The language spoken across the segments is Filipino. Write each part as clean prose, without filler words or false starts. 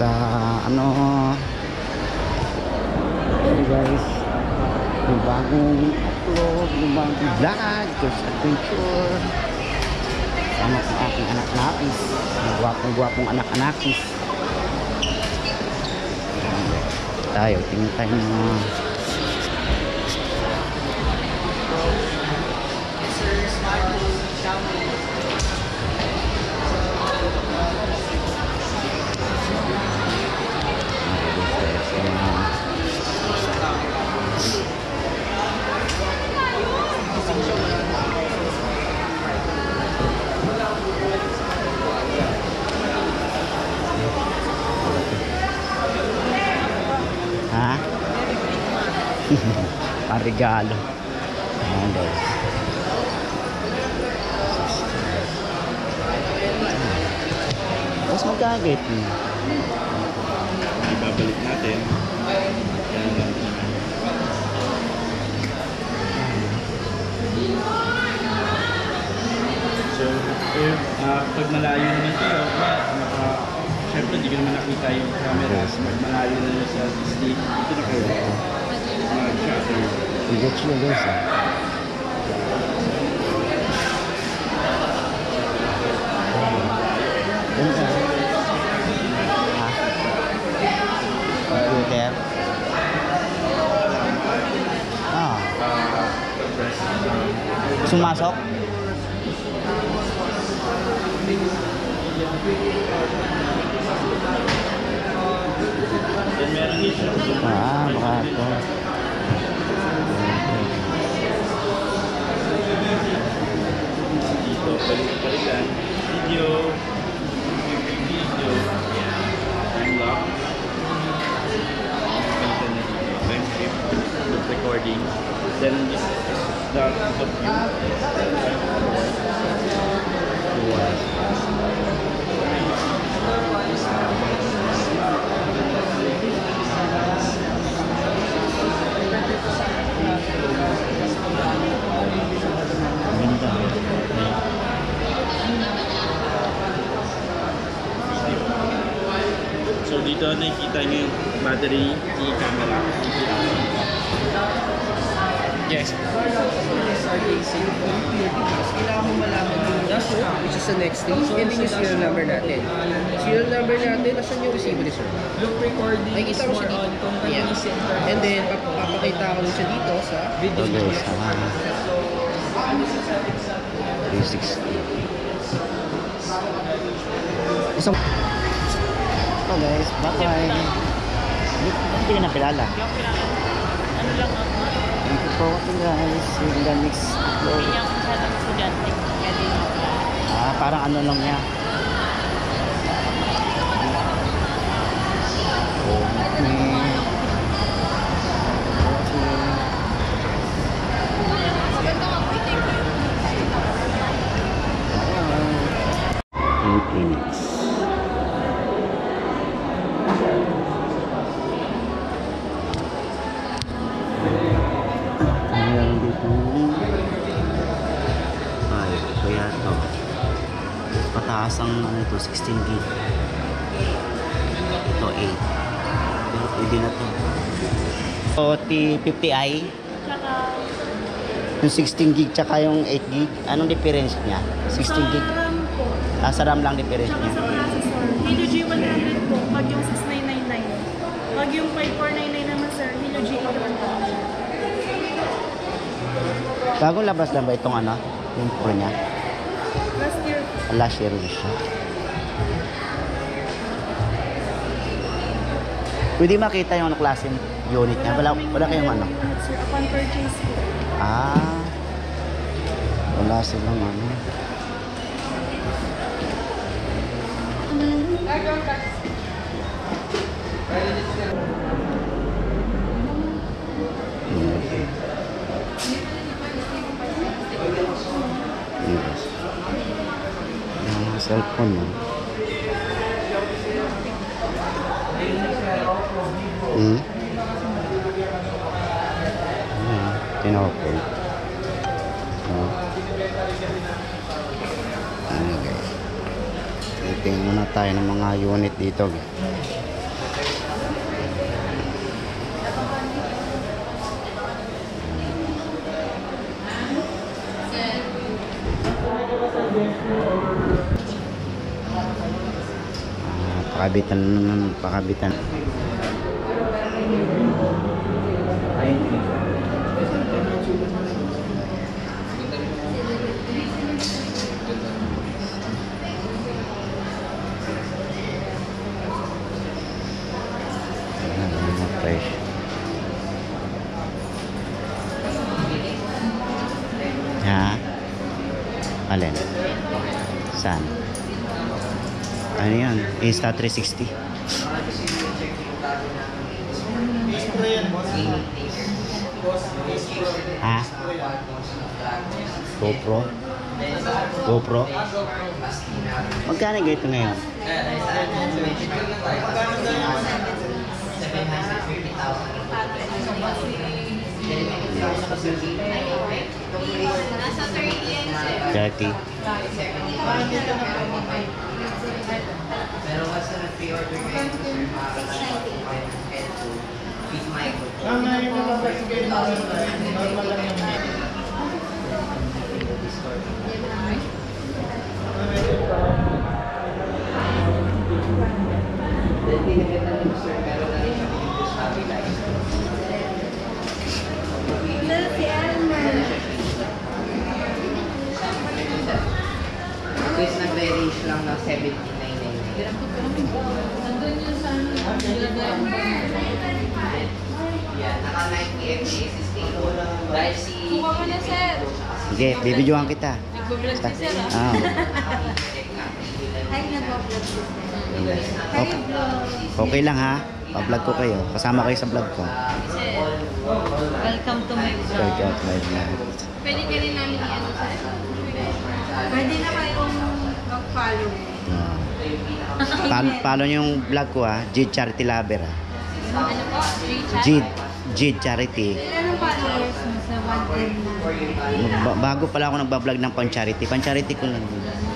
sa ano, hey guys, yung bagong upload, yung bagong vlog, George Adventure. Sama ang aking anak-anakis, yung gwapong anak-anakis. Tayo, tingin tayo mga ha? Parigalo. Ayan guys. Tapos magkagit niya. Ibabalik natin. So, if pag malayo naman kayo, syempre hindi ko naman nakita yung camera. Pag malayo na yun sa stick, dito na kayo. Mag-shutter. I-get siya guys. Computer. Sumasok? Then meron dito. Baka ito. Dito, balik-balikan. Video. Yan. Time lock. Balikan na dito. Time skip. Loop recording. Then this is the view. So dito nakikita nyo yung battery, yung camera. Yes. Kailangan mo malaman yung receipt, which is the next stage, and then yung serial number natin. Serial number natin, nasan yung receiver ni sir? Loop recording Makikita mo siya dito. Yeah. And then, papakita ko siya dito sa Ito guys, 360. Isang ito guys, bye-bye. Hindi ka na pilala. Ano lang ako? Thank you for watching guys. See you in the next upload. Hindi niya ako masyadong estudyante. Kaya din ako. Parang ano lang niya. Infinix. Meron dito. Ay, kaya ito. Pataas ang ano ito, 16 gig. Ito 8. Pero pwede na to. So, T50i. Tsaka, Yung 16 gig tsaka yung 8 gig. Anong difference niya? 16 gig. sa RAM po. Sa RAM lang difference Tsaka niya. sa processor. Helio G100 po. Pag yung 6999. Pag yung 5499 naman sir, Helio G81000. Bagong labas lang ba itong ano? Yung pro niya? Last year, Last year rin siya. Pwede makita yung klaseng unit niya. Wala kayong ano? sir, upon purchase po. Wala silang ano. Yung cellphone mo. Tinopol. Tingnan muna tayo ng mga unit dito. Pakabitan. Fresh. Ha? Alin? Saan? Ano yan? Insta 360. Ha? GoPro? Magkano ganito ngayon? Nasa 30 yan, sir. 30. Pero kasi nag-pre-order kayo, sir, makakalaman ko kayo ng headphone with microphone. Normal lang yung then, pinaganda nyo, sir, meron na rin yung Windows stabilizer. This nagre-range lang ng 79.99. Yan, naka 90 FPS stable. Dahil si... Kuha mo na, sir. Sige, bibidyohan kita. Nag-vlog si sir, ah. Ah. Ay, nag-vlog si sir. Okay. Okay lang ha. Pa-vlog ko kayo. Kasama kayo sa vlog ko. Welcome to my vlog. Check out my vlog. Pwede ka rin namin i-ano, sir? Pwede na kayong mag-follow. Follow nyo yung vlog ko ha. Jid Charity Lover ha. Ano po? Jid Charity. Ilan ang followers mo sa 110 na? Bago pala ako nagbablog ng pan-charity. Pan-charity ko lang.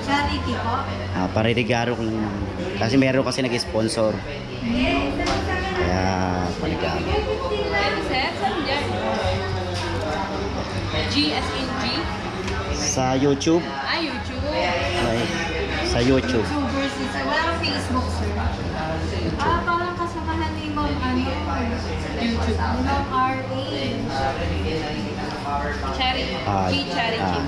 Charity po? Paririgaro ko lang. Kasi meron kasi nag-sponsor. Kaya paligaro. Ano, sir? Saan dyan? G as in G? Sa YouTube. YouTube. Sa YouTube. YouTubers is, wala kang Facebook, sir. Parang kasamahan ni Ma'am, YouTube. Ni Ma'am R.A. Charity. G Charity.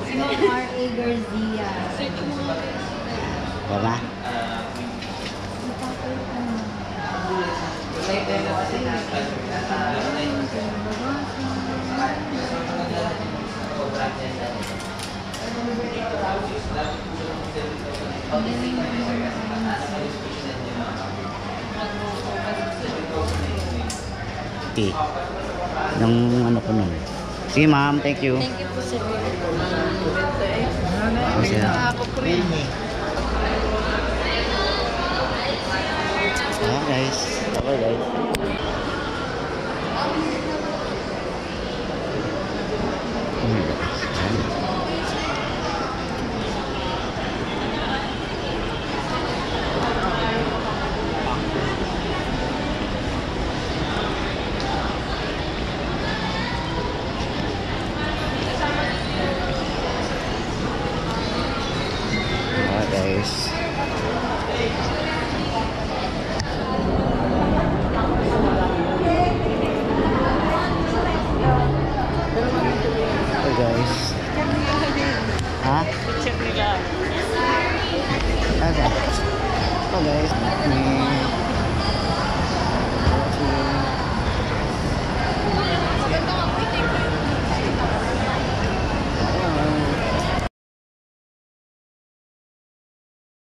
Si Ma'am R.A. Garcia. Search mo nga. Wala. Okay. Nung ano ko nun. Sige ma'am, thank you. Thank you po, sir. Kasi guys. Okay guys.